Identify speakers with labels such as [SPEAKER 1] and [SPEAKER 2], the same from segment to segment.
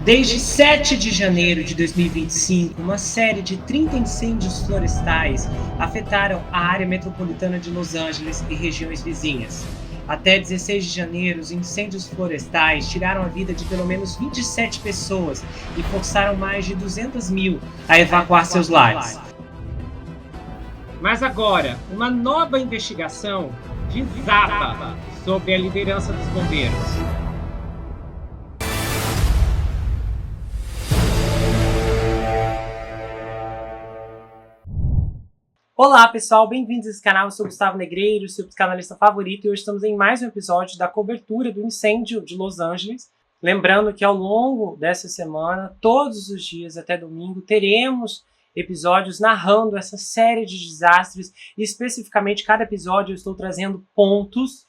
[SPEAKER 1] Desde 7 de janeiro de 2025, uma série de 30 incêndios florestais afetaram a área metropolitana de Los Angeles e regiões vizinhas. Até 16 de janeiro, os incêndios florestais tiraram a vida de pelo menos 27 pessoas e forçaram mais de 200 mil a evacuar seus lares. Mas agora, uma nova investigação desaba sob a liderança dos bombeiros. Olá pessoal, bem-vindos a esse canal. Eu sou Gustavo Negreiro, seu psicanalista favorito, e hoje estamos em mais um episódio da cobertura do incêndio de Los Angeles. Lembrando que ao longo dessa semana, todos os dias até domingo, teremos episódios narrando essa série de desastres, e especificamente cada episódio eu estou trazendo pontos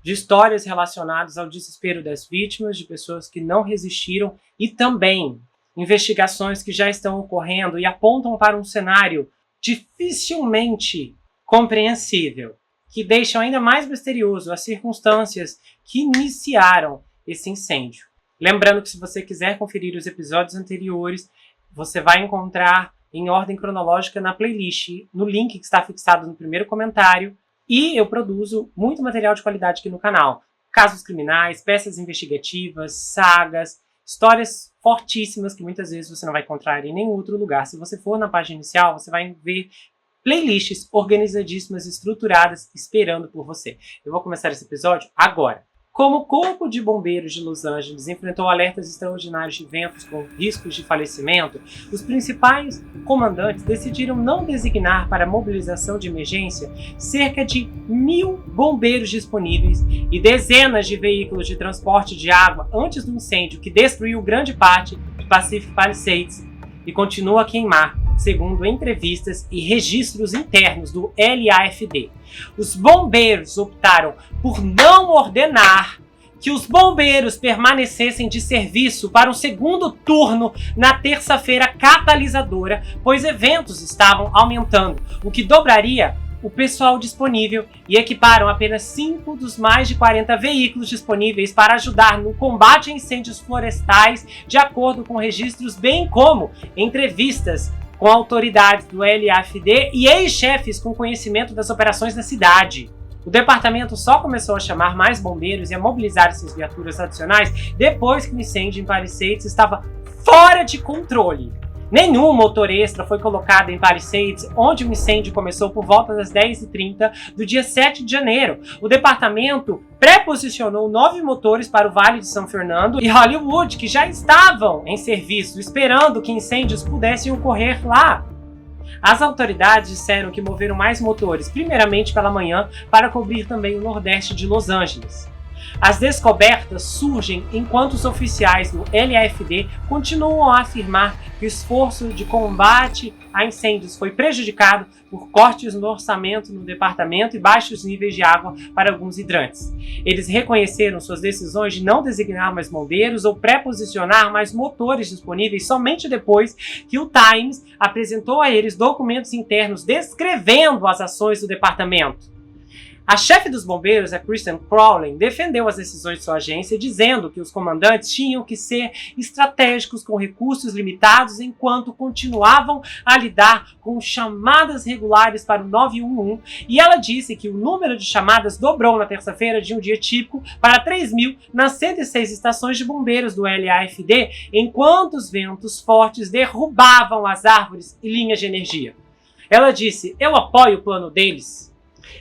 [SPEAKER 1] de histórias relacionadas ao desespero das vítimas, de pessoas que não resistiram, e também investigações que já estão ocorrendo e apontam para um cenário dificilmente compreensível, que deixam ainda mais misterioso as circunstâncias que iniciaram esse incêndio. Lembrando que se você quiser conferir os episódios anteriores, você vai encontrar em ordem cronológica na playlist, no link que está fixado no primeiro comentário, e eu produzo muito material de qualidade aqui no canal. Casos criminais, peças investigativas, sagas, histórias fortíssimas que muitas vezes você não vai encontrar em nenhum outro lugar. Se você for na página inicial, você vai ver playlists organizadíssimas, estruturadas, esperando por você. Eu vou começar esse episódio agora. Como o Corpo de Bombeiros de Los Angeles enfrentou alertas extraordinários de ventos com riscos de falecimento, os principais comandantes decidiram não designar para mobilização de emergência cerca de 1.000 bombeiros disponíveis e dezenas de veículos de transporte de água antes do incêndio que destruiu grande parte de Pacific Palisades e continua a queimar, segundo entrevistas e registros internos do LAFD. Os bombeiros optaram por não ordenar que os bombeiros permanecessem de serviço para um segundo turno na terça-feira catalisadora, pois eventos estavam aumentando, o que dobraria o pessoal disponível, e equiparam apenas 5 dos mais de 40 veículos disponíveis para ajudar no combate a incêndios florestais, de acordo com registros, bem como entrevistas com autoridades do LAFD e ex-chefes com conhecimento das operações na cidade. O departamento só começou a chamar mais bombeiros e a mobilizar essas viaturas adicionais depois que o incêndio em Palisades estava fora de controle. Nenhum motor extra foi colocado em Palisades, onde o incêndio começou por volta das 10h30 do dia 7 de janeiro. O departamento pré-posicionou 9 motores para o Vale de São Fernando e Hollywood, que já estavam em serviço, esperando que incêndios pudessem ocorrer lá. As autoridades disseram que moveram mais motores, primeiramente pela manhã, para cobrir também o nordeste de Los Angeles. As descobertas surgem enquanto os oficiais do LAFD continuam a afirmar que o esforço de combate a incêndios foi prejudicado por cortes no orçamento no departamento e baixos níveis de água para alguns hidrantes. Eles reconheceram suas decisões de não designar mais bombeiros ou pré-posicionar mais motores disponíveis somente depois que o Times apresentou a eles documentos internos descrevendo as ações do departamento. A chefe dos bombeiros, a Kristen Crowley, defendeu as decisões de sua agência, dizendo que os comandantes tinham que ser estratégicos com recursos limitados enquanto continuavam a lidar com chamadas regulares para o 911, e ela disse que o número de chamadas dobrou na terça-feira de um dia típico para 3.000 nas 106 estações de bombeiros do LAFD, enquanto os ventos fortes derrubavam as árvores e linhas de energia. Ela disse: "Eu apoio o plano deles.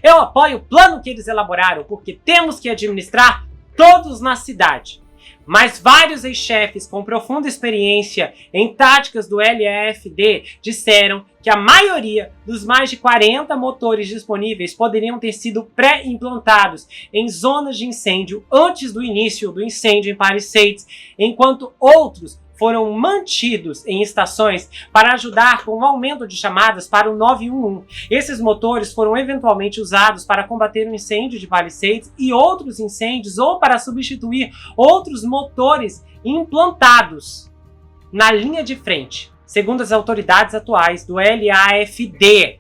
[SPEAKER 1] Eu apoio o plano que eles elaboraram, porque temos que administrar todos na cidade." Mas vários ex-chefes com profunda experiência em táticas do LAFD disseram que a maioria dos mais de 40 motores disponíveis poderiam ter sido pré-implantados em zonas de incêndio antes do início do incêndio em Palisades, enquanto outros foram mantidos em estações para ajudar com o aumento de chamadas para o 911. Esses motores foram eventualmente usados para combater o incêndio de Palisades e outros incêndios, ou para substituir outros motores implantados na linha de frente, segundo as autoridades atuais do LAFD.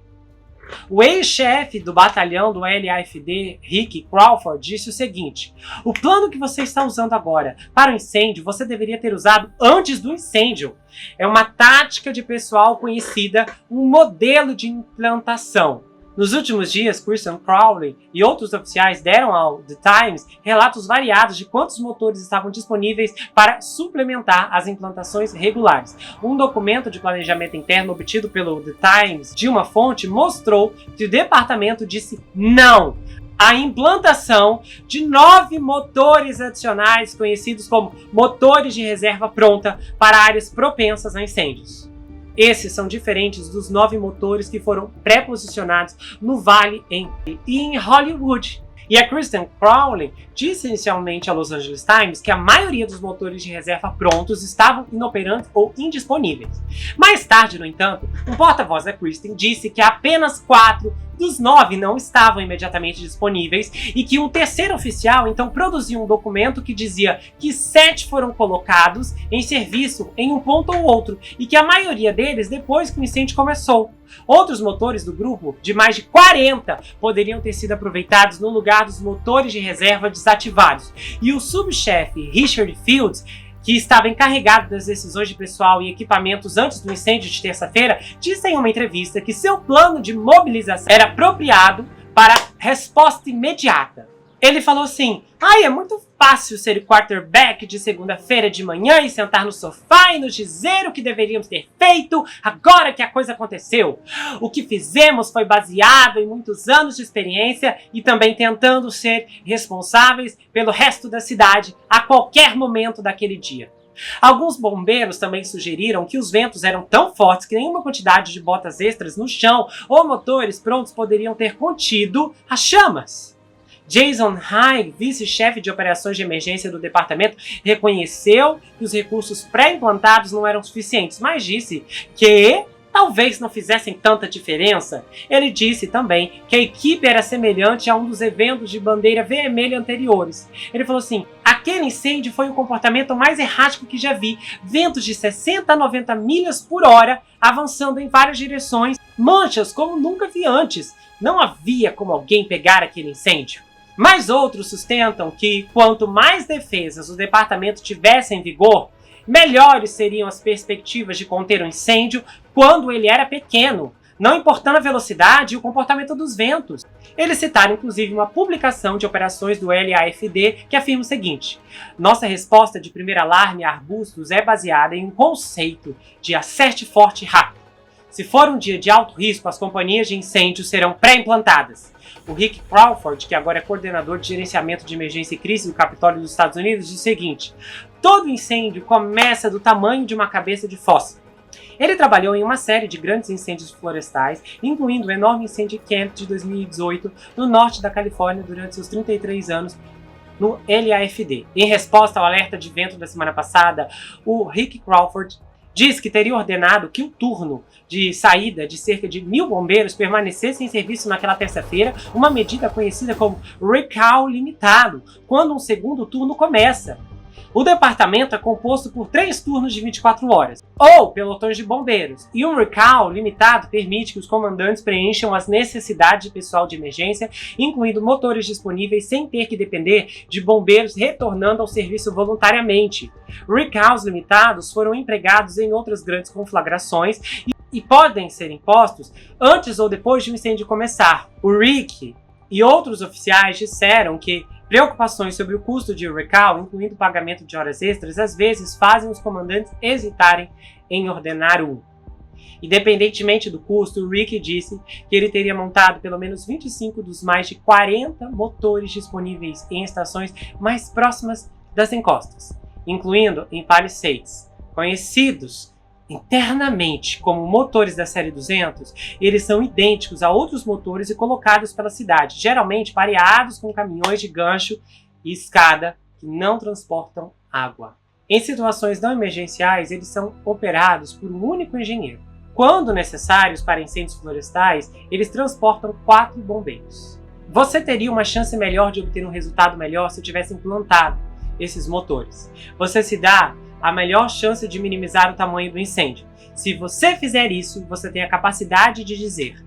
[SPEAKER 1] O ex-chefe do batalhão do LAFD, Rick Crawford, disse o seguinte: o plano que você está usando agora para o incêndio, você deveria ter usado antes do incêndio. É uma tática de pessoal conhecida, um modelo de implantação. Nos últimos dias, Christian Crowley e outros oficiais deram ao The Times relatos variados de quantos motores estavam disponíveis para suplementar as implantações regulares. Um documento de planejamento interno obtido pelo The Times de uma fonte mostrou que o departamento disse não à implantação de 9 motores adicionais, conhecidos como motores de reserva pronta para áreas propensas a incêndios. Esses são diferentes dos 9 motores que foram pré-posicionados no Vale e em Hollywood. E a Christian Crowley disse inicialmente ao Los Angeles Times que a maioria dos motores de reserva prontos estavam inoperantes ou indisponíveis. Mais tarde, no entanto, um porta-voz da Christian disse que apenas 4 dos 9 não estavam imediatamente disponíveis e que um terceiro oficial então produziu um documento que dizia que 7 foram colocados em serviço em um ponto ou outro e que a maioria deles depois que o incêndio começou. Outros motores do grupo, de mais de 40, poderiam ter sido aproveitados no lugar dos motores de reserva desativados. E o subchefe Richard Fields, que estava encarregado das decisões de pessoal e equipamentos antes do incêndio de terça-feira, disse em uma entrevista que seu plano de mobilização era apropriado para resposta imediata. Ele falou assim: é muito fácil ser o quarterback de segunda-feira de manhã e sentar no sofá e nos dizer o que deveríamos ter feito agora que a coisa aconteceu. O que fizemos foi baseado em muitos anos de experiência e também tentando ser responsáveis pelo resto da cidade a qualquer momento daquele dia. Alguns bombeiros também sugeriram que os ventos eram tão fortes que nenhuma quantidade de botas extras no chão ou motores prontos poderiam ter contido as chamas. Jason Haig, vice-chefe de operações de emergência do departamento, reconheceu que os recursos pré-implantados não eram suficientes, mas disse que talvez não fizessem tanta diferença. Ele disse também que a equipe era semelhante a um dos eventos de bandeira vermelha anteriores. Ele falou assim: aquele incêndio foi o comportamento mais errático que já vi. Ventos de 60 a 90 milhas por hora avançando em várias direções, manchas como nunca vi antes. Não havia como alguém pegar aquele incêndio. Mas outros sustentam que, quanto mais defesas o departamento tivesse em vigor, melhores seriam as perspectivas de conter o incêndio quando ele era pequeno, não importando a velocidade e o comportamento dos ventos. Eles citaram inclusive uma publicação de operações do LAFD que afirma o seguinte: nossa resposta de primeiro alarme a arbustos é baseada em um conceito de acerte forte e rápido. Se for um dia de alto risco, as companhias de incêndio serão pré-implantadas. O Rick Crawford, que agora é coordenador de gerenciamento de emergência e crise do Capitólio dos Estados Unidos, diz o seguinte: todo incêndio começa do tamanho de uma cabeça de fósforo. Ele trabalhou em uma série de grandes incêndios florestais, incluindo o enorme incêndio Camp de 2018 no norte da Califórnia durante seus 33 anos no LAFD. Em resposta ao alerta de vento da semana passada, o Rick Crawford diz que teria ordenado que o turno de saída de cerca de 1.000 bombeiros permanecesse em serviço naquela terça-feira, uma medida conhecida como recall limitado, quando um segundo turno começa. O departamento é composto por 3 turnos de 24 horas, ou pelotões de bombeiros, e um recall limitado permite que os comandantes preencham as necessidades de pessoal de emergência, incluindo motores disponíveis sem ter que depender de bombeiros retornando ao serviço voluntariamente. Recalls limitados foram empregados em outras grandes conflagrações e podem ser impostos antes ou depois de um incêndio começar. O Rick e outros oficiais disseram que preocupações sobre o custo de recall, incluindo o pagamento de horas extras, às vezes fazem os comandantes hesitarem em ordenar um. Independentemente do custo, o Rick disse que ele teria montado pelo menos 25 dos mais de 40 motores disponíveis em estações mais próximas das encostas, incluindo em Palisades, conhecidos internamente como motores da série 200. Eles são idênticos a outros motores e colocados pela cidade, geralmente pareados com caminhões de gancho e escada que não transportam água. Em situações não emergenciais, eles são operados por um único engenheiro. Quando necessários para incêndios florestais, eles transportam 4 bombeiros. Você teria uma chance melhor de obter um resultado melhor se tivesse implantado esses motores. Você se dá a melhor chance de minimizar o tamanho do incêndio. Se você fizer isso, você tem a capacidade de dizer: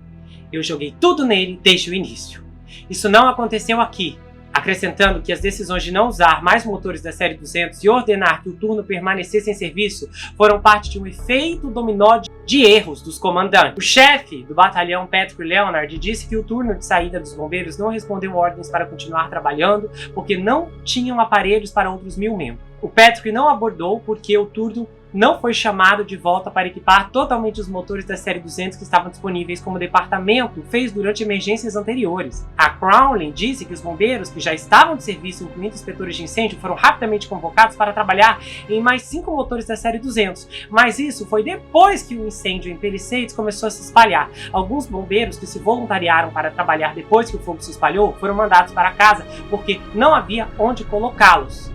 [SPEAKER 1] Eu joguei tudo nele desde o início. Isso não aconteceu aqui. Acrescentando que as decisões de não usar mais motores da série 200 e ordenar que o turno permanecesse em serviço foram parte de um efeito dominó de erros dos comandantes. O chefe do batalhão, Patrick Leonard, disse que o turno de saída dos bombeiros não respondeu ordens para continuar trabalhando porque não tinham aparelhos para outros 1000 membros. O Patrick não abordou porque o turno não foi chamado de volta para equipar totalmente os motores da série 200 que estavam disponíveis como o departamento fez durante emergências anteriores. A Crowley disse que os bombeiros que já estavam de serviço, incluindo inspetores de incêndio, foram rapidamente convocados para trabalhar em mais 5 motores da série 200, mas isso foi depois que o incêndio em Palisades começou a se espalhar. Alguns bombeiros que se voluntariaram para trabalhar depois que o fogo se espalhou foram mandados para casa porque não havia onde colocá-los.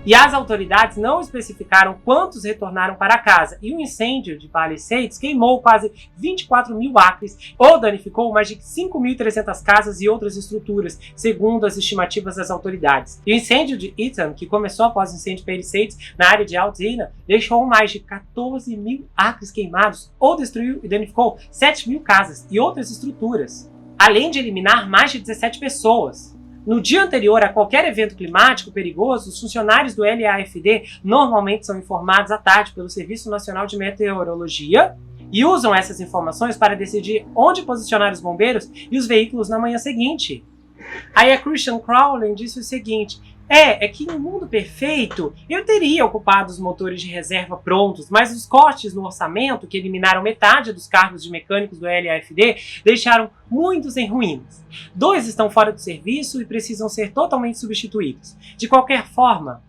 [SPEAKER 1] E as autoridades não especificaram quantos retornaram para casa, e o incêndio de Palisades queimou quase 24.000 acres ou danificou mais de 5.300 casas e outras estruturas, segundo as estimativas das autoridades. E o incêndio de Eaton, que começou após o incêndio de Palisades na área de Altina, deixou mais de 14.000 acres queimados ou destruiu e danificou 7.000 casas e outras estruturas, além de eliminar mais de 17 pessoas. No dia anterior a qualquer evento climático perigoso, os funcionários do LAFD normalmente são informados à tarde pelo Serviço Nacional de Meteorologia e usam essas informações para decidir onde posicionar os bombeiros e os veículos na manhã seguinte. Aí a Christian Crowley disse o seguinte: é que no mundo perfeito eu teria ocupado os motores de reserva prontos, mas os cortes no orçamento, que eliminaram metade dos cargos de mecânicos do LAFD, deixaram muitos em ruínas. 2 estão fora do serviço e precisam ser totalmente substituídos. De qualquer forma,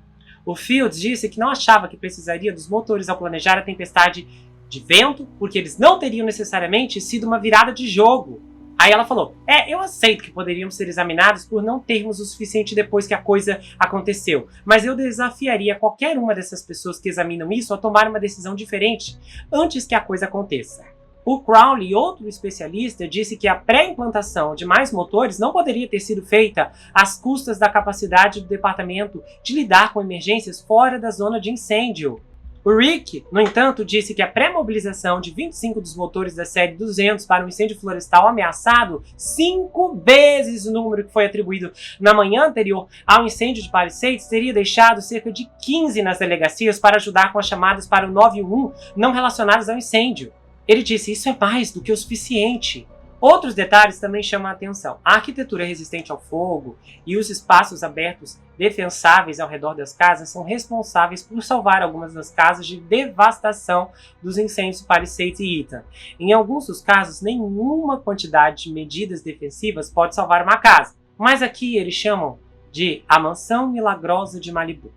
[SPEAKER 1] o Fields disse que não achava que precisaria dos motores ao planejar a tempestade de vento, porque eles não teriam necessariamente sido uma virada de jogo. Aí ela falou: eu aceito que poderíamos ser examinados por não termos o suficiente depois que a coisa aconteceu, mas eu desafiaria qualquer uma dessas pessoas que examinam isso a tomar uma decisão diferente antes que a coisa aconteça. O Crowley, outro especialista, disse que a pré-implantação de mais motores não poderia ter sido feita às custas da capacidade do departamento de lidar com emergências fora da zona de incêndio. O Rick, no entanto, disse que a pré-mobilização de 25 dos motores da série 200 para um incêndio florestal ameaçado, 5 vezes o número que foi atribuído na manhã anterior ao incêndio de Palisades, teria deixado cerca de 15 nas delegacias para ajudar com as chamadas para o 911 não relacionadas ao incêndio. Ele disse: isso é mais do que o suficiente. Outros detalhes também chamam a atenção. A arquitetura resistente ao fogo e os espaços abertos defensáveis ao redor das casas são responsáveis por salvar algumas das casas de devastação dos incêndios de Palisades e Eaton. Em alguns dos casos, nenhuma quantidade de medidas defensivas pode salvar uma casa. Mas aqui eles chamam de a Mansão Milagrosa de Malibu.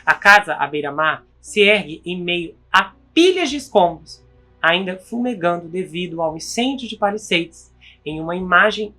[SPEAKER 1] A casa à beira-mar se ergue em meio a pilhas de escombros, ainda fumegando devido ao incêndio de Palisades, em uma imagem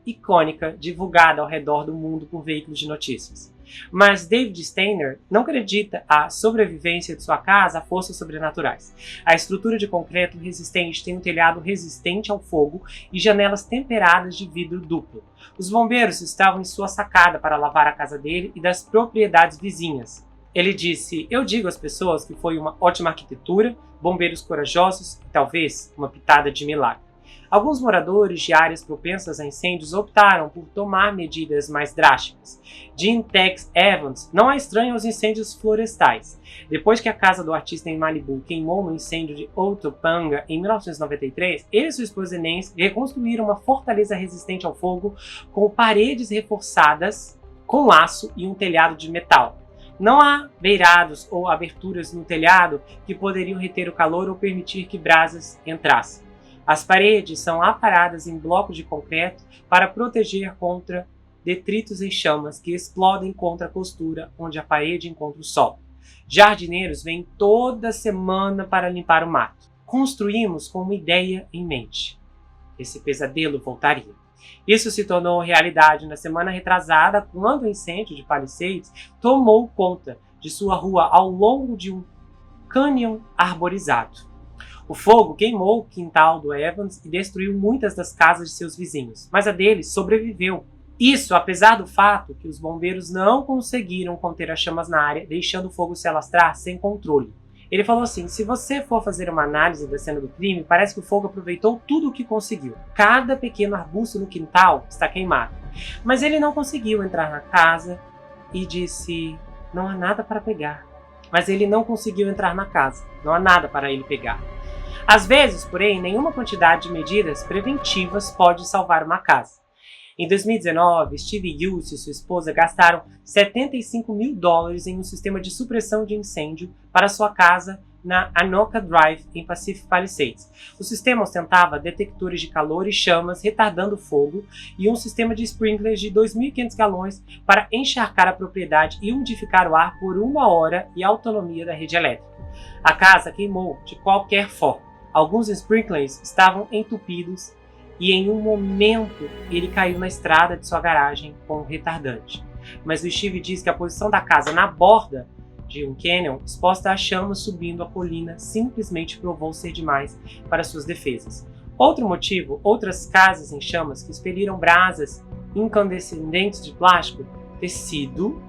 [SPEAKER 1] icônica divulgada ao redor do mundo por veículos de notícias. Mas David Steiner não acredita a sobrevivência de sua casa a forças sobrenaturais. A estrutura de concreto resistente tem um telhado resistente ao fogo e janelas temperadas de vidro duplo. Os bombeiros estavam em sua sacada para lavar a casa dele e das propriedades vizinhas. Ele disse: eu digo às pessoas que foi uma ótima arquitetura, bombeiros corajosos e talvez uma pitada de milagre. Alguns moradores de áreas propensas a incêndios optaram por tomar medidas mais drásticas. Jim Tex Evans não é estranho aos incêndios florestais. Depois que a casa do artista em Malibu queimou no incêndio de Otopanga em 1993, ele e sua esposa Nancy reconstruíram uma fortaleza resistente ao fogo com paredes reforçadas com aço e um telhado de metal. Não há beirados ou aberturas no telhado que poderiam reter o calor ou permitir que brasas entrassem. As paredes são aparadas em blocos de concreto para proteger contra detritos em chamas que explodem contra a costura onde a parede encontra o solo. Jardineiros vêm toda semana para limpar o mato. Construímos com uma ideia em mente: esse pesadelo voltaria. Isso se tornou realidade na semana retrasada, quando o incêndio de Palisades tomou conta de sua rua ao longo de um cânion arborizado. O fogo queimou o quintal do Evans e destruiu muitas das casas de seus vizinhos, mas a dele sobreviveu. Isso apesar do fato que os bombeiros não conseguiram conter as chamas na área, deixando o fogo se alastrar sem controle. Ele falou assim: se você for fazer uma análise da cena do crime, parece que o fogo aproveitou tudo o que conseguiu. Cada pequeno arbusto no quintal está queimado. Mas ele não conseguiu entrar na casa e disse: não há nada para pegar. Mas ele não conseguiu entrar na casa. Não há nada para ele pegar. Às vezes, porém, nenhuma quantidade de medidas preventivas pode salvar uma casa. Em 2019, Steve Hughes e sua esposa gastaram $75 mil em um sistema de supressão de incêndio para sua casa na Anoka Drive, em Pacific Palisades. O sistema ostentava detectores de calor e chamas retardando o fogo e um sistema de sprinklers de 2.500 galões para encharcar a propriedade e umidificar o ar por 1 hora e a autonomia da rede elétrica. A casa queimou de qualquer forma. Alguns sprinklers estavam entupidos e em um momento ele caiu na estrada de sua garagem com um retardante. Mas o Steve diz que a posição da casa na borda de um canyon, exposta a chamas subindo a colina, simplesmente provou ser demais para suas defesas. Outro motivo, outras casas em chamas que expeliram brasas incandescentes de plástico, tecido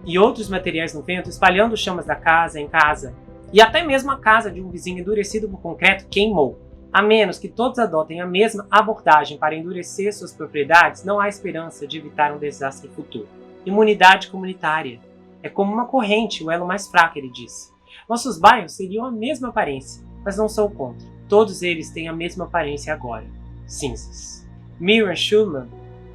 [SPEAKER 1] e outros materiais no vento, espalhando chamas da casa em casa. E até mesmo a casa de um vizinho endurecido por concreto queimou. A menos que todos adotem a mesma abordagem para endurecer suas propriedades, não há esperança de evitar um desastre futuro. Imunidade comunitária. É como uma corrente, o elo mais fraco, ele disse. Nossos bairros teriam a mesma aparência, mas não sou contra. Todos eles têm a mesma aparência agora. Cinzas. Miriam Schulman,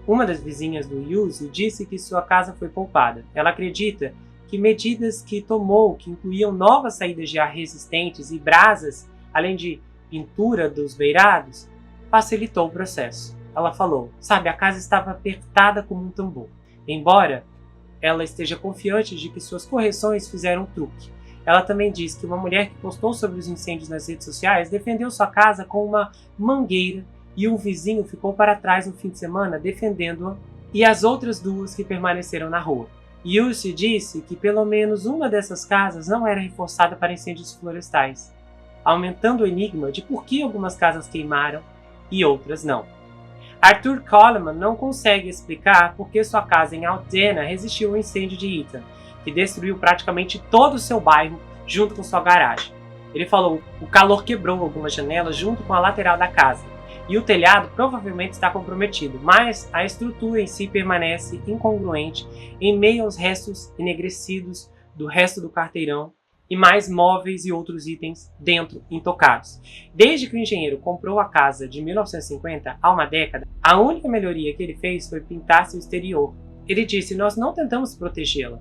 [SPEAKER 1] uma das vizinhas do Hughes, disse que sua casa foi poupada. Ela acredita que medidas que tomou, que incluíam novas saídas de ar resistentes e brasas, além de pintura dos beirados, facilitou o processo. Ela falou: sabe, a casa estava apertada como um tambor. Embora ela esteja confiante de que suas correções fizeram truque. Ela também diz que uma mulher que postou sobre os incêndios nas redes sociais defendeu sua casa com uma mangueira e um vizinho ficou para trás no fim de semana defendendo-a, e as outras duas que permaneceram na rua. Yussi disse que pelo menos uma dessas casas não era reforçada para incêndios florestais, aumentando o enigma de por que algumas casas queimaram e outras não. Arthur Coleman não consegue explicar por que sua casa em Altena resistiu ao incêndio de Ethan, que destruiu praticamente todo o seu bairro junto com sua garagem. Ele falou: o calor quebrou algumas janelas junto com a lateral da casa, e o telhado provavelmente está comprometido, mas a estrutura em si permanece incongruente em meio aos restos enegrecidos do resto do quarteirão e mais móveis e outros itens dentro intocados. Desde que o engenheiro comprou a casa de 1950, há uma década, a única melhoria que ele fez foi pintar seu exterior. Ele disse: nós não tentamos protegê-la.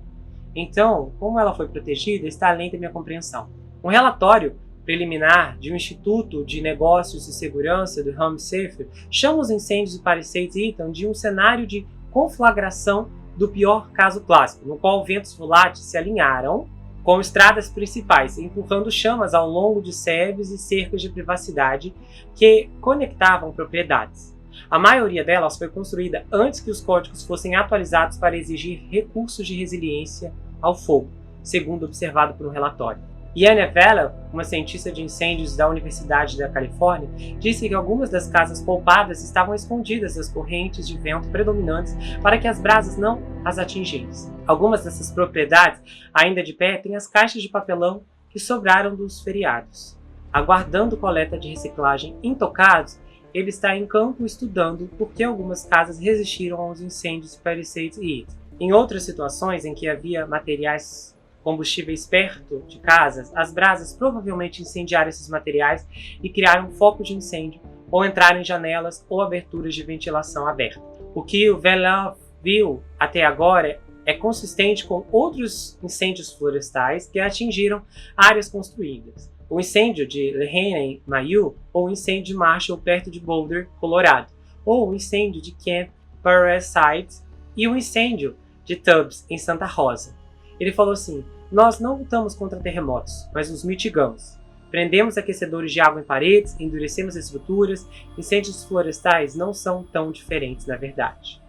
[SPEAKER 1] Então, como ela foi protegida, está além da minha compreensão. Um relatório preliminar de um Instituto de Negócios e Segurança do Home Safer chama os incêndios de Palisades e Ethan de um cenário de conflagração do pior caso clássico, no qual ventos voláteis se alinharam com estradas principais, empurrando chamas ao longo de sebes e cercas de privacidade que conectavam propriedades. A maioria delas foi construída antes que os códigos fossem atualizados para exigir recursos de resiliência ao fogo, segundo observado por um relatório. Ian Vella, uma cientista de incêndios da Universidade da Califórnia, disse que algumas das casas poupadas estavam escondidas das correntes de vento predominantes para que as brasas não as atingissem. Algumas dessas propriedades, ainda de pé, têm as caixas de papelão que sobraram dos feriados. Aguardando coleta de reciclagem intocados, ele está em campo estudando por que algumas casas resistiram aos incêndios de Palisades e Ethan. Em outras situações em que havia materiais combustíveis perto de casas, as brasas provavelmente incendiaram esses materiais e criaram um foco de incêndio, ou entraram em janelas ou aberturas de ventilação aberta. O que o Vella viu até agora é consistente com outros incêndios florestais que atingiram áreas construídas. O incêndio de Lehane, Mayu, ou o incêndio de Marshall perto de Boulder, Colorado, ou o incêndio de Camp Parasite e o incêndio de Tubbs, em Santa Rosa. Ele falou assim: nós não lutamos contra terremotos, mas os mitigamos. Prendemos aquecedores de água em paredes, endurecemos estruturas. Incêndios florestais não são tão diferentes, na verdade.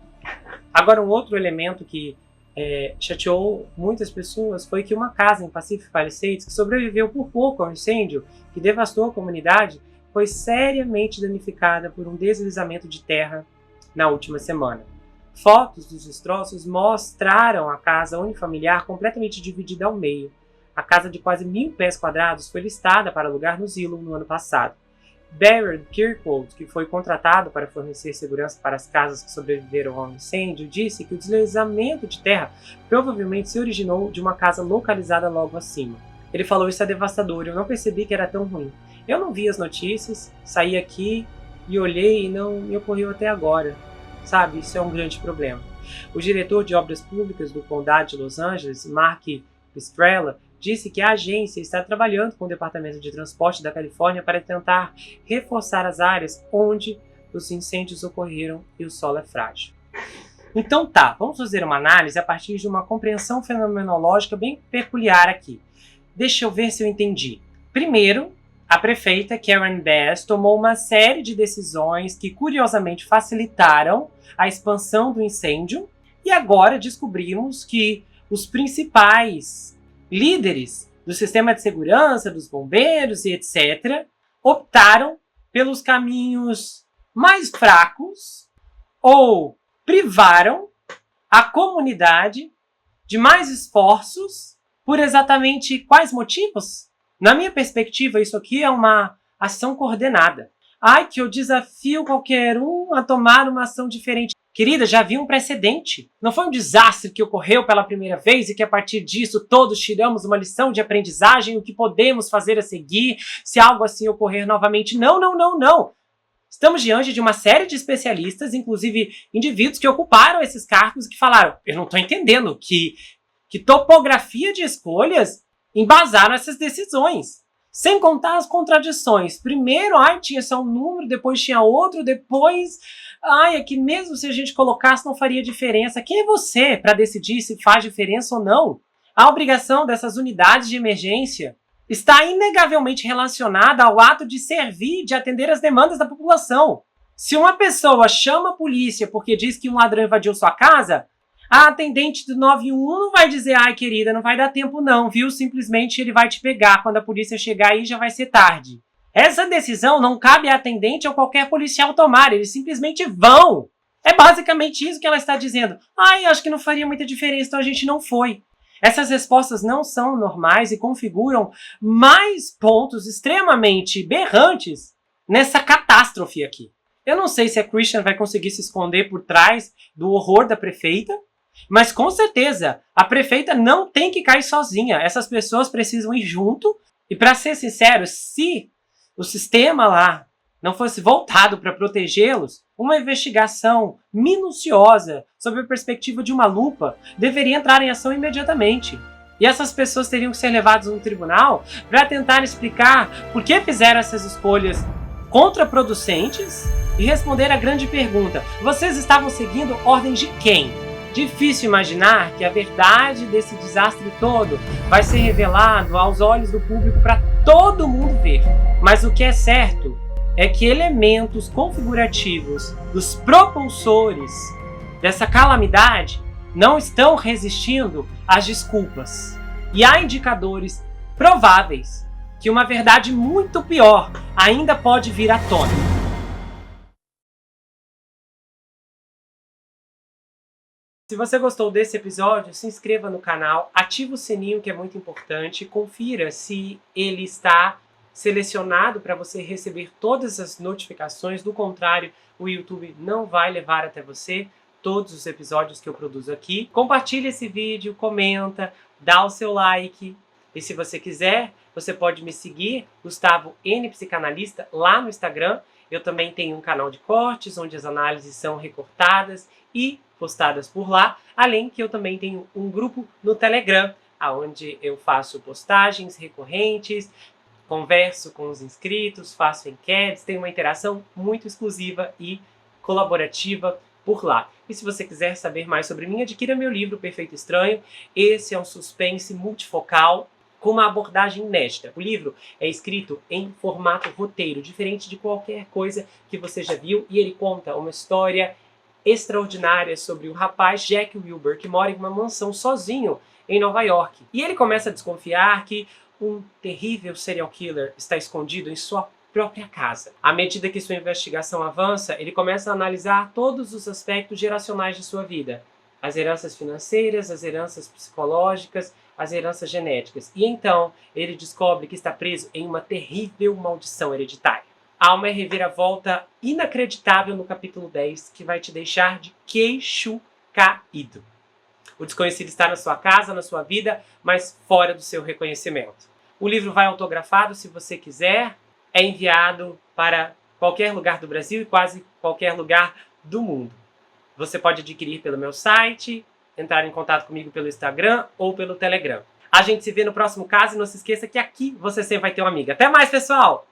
[SPEAKER 1] Agora, um outro elemento que chateou muitas pessoas foi que uma casa em Pacific Palisades, que sobreviveu por pouco ao incêndio que devastou a comunidade, foi seriamente danificada por um deslizamento de terra na última semana. Fotos dos destroços mostraram a casa unifamiliar completamente dividida ao meio. A casa de quase 1.000 pés quadrados foi listada para alugar no Zillow no ano passado. Barron Kirkwood, que foi contratado para fornecer segurança para as casas que sobreviveram ao incêndio, disse que o deslizamento de terra provavelmente se originou de uma casa localizada logo acima. Ele falou: "Isso é devastador, eu não percebi que era tão ruim. Eu não vi as notícias, saí aqui e olhei e não me ocorreu até agora. Sabe, isso é um grande problema." O diretor de obras públicas do Condado de Los Angeles, Mark Pistrella, disse que a agência está trabalhando com o Departamento de Transporte da Califórnia para tentar reforçar as áreas onde os incêndios ocorreram e o solo é frágil. Então tá, vamos fazer uma análise a partir de uma compreensão fenomenológica bem peculiar aqui. Deixa eu ver se eu entendi. Primeiro, a prefeita Karen Bass tomou uma série de decisões que curiosamente facilitaram a expansão do incêndio, e agora descobrimos que os principais líderes do sistema de segurança, dos bombeiros e etc., optaram pelos caminhos mais fracos ou privaram a comunidade de mais esforços por exatamente quais motivos? Na minha perspectiva, isso aqui é uma ação coordenada. Ai, que eu desafio qualquer um a tomar uma ação diferente. Querida, já havia um precedente. Não foi um desastre que ocorreu pela primeira vez e que a partir disso todos tiramos uma lição de aprendizagem, o que podemos fazer a seguir se algo assim ocorrer novamente. Não, não, não, não. Estamos diante de uma série de especialistas, inclusive indivíduos que ocuparam esses cargos e que falaram: "Eu não estou entendendo que topografia de escolhas embasaram essas decisões." Sem contar as contradições. Primeiro, tinha só um número, depois tinha outro, depois... é que mesmo se a gente colocasse não faria diferença. Quem é você para decidir se faz diferença ou não? A obrigação dessas unidades de emergência está inegavelmente relacionada ao ato de servir, de atender às demandas da população. Se uma pessoa chama a polícia porque diz que um ladrão invadiu sua casa, a atendente do 911 não vai dizer: "Ai, querida, não vai dar tempo não, viu? Simplesmente ele vai te pegar. Quando a polícia chegar aí já vai ser tarde." Essa decisão não cabe à atendente ou qualquer policial tomar. Eles simplesmente vão. É basicamente isso que ela está dizendo. Acho que não faria muita diferença, então a gente não foi. Essas respostas não são normais e configuram mais pontos extremamente berrantes nessa catástrofe aqui. Eu não sei se a Christian vai conseguir se esconder por trás do horror da prefeita, mas com certeza a prefeita não tem que cair sozinha. Essas pessoas precisam ir junto. E para ser sincero, se o sistema lá não fosse voltado para protegê-los, uma investigação minuciosa sob a perspectiva de uma lupa deveria entrar em ação imediatamente. E essas pessoas teriam que ser levadas no tribunal para tentar explicar por que fizeram essas escolhas contraproducentes e responder a grande pergunta: vocês estavam seguindo ordens de quem? Difícil imaginar que a verdade desse desastre todo vai ser revelado aos olhos do público para todo mundo ver. Mas o que é certo é que elementos configurativos dos propulsores dessa calamidade não estão resistindo às desculpas. E há indicadores prováveis que uma verdade muito pior ainda pode vir à tona. Se você gostou desse episódio, se inscreva no canal, ative o sininho, que é muito importante, confira se ele está selecionado para você receber todas as notificações. Do contrário, o YouTube não vai levar até você todos os episódios que eu produzo aqui. Compartilhe esse vídeo, comenta, dá o seu like. E se você quiser, você pode me seguir, Gustavo N Psicanalista, lá no Instagram. Eu também tenho um canal de cortes, onde as análises são recortadas e postadas por lá, além que eu também tenho um grupo no Telegram, onde eu faço postagens recorrentes, converso com os inscritos, faço enquetes, tenho uma interação muito exclusiva e colaborativa por lá. E se você quiser saber mais sobre mim, adquira meu livro Perfeito Estranho. Esse é um suspense multifocal com uma abordagem inédita. O livro é escrito em formato roteiro, diferente de qualquer coisa que você já viu, e ele conta uma história extraordinária sobre o rapaz Jack Wilbur, que mora em uma mansão sozinho em Nova York. E ele começa a desconfiar que um terrível serial killer está escondido em sua própria casa. À medida que sua investigação avança, ele começa a analisar todos os aspectos geracionais de sua vida. As heranças financeiras, as heranças psicológicas, as heranças genéticas. E então ele descobre que está preso em uma terrível maldição hereditária. Há uma reviravolta inacreditável no capítulo 10 que vai te deixar de queixo caído. O desconhecido está na sua casa, na sua vida, mas fora do seu reconhecimento. O livro vai autografado, se você quiser, é enviado para qualquer lugar do Brasil e quase qualquer lugar do mundo. Você pode adquirir pelo meu site, entrar em contato comigo pelo Instagram ou pelo Telegram. A gente se vê no próximo caso e não se esqueça que aqui você sempre vai ter uma amiga. Até mais, pessoal!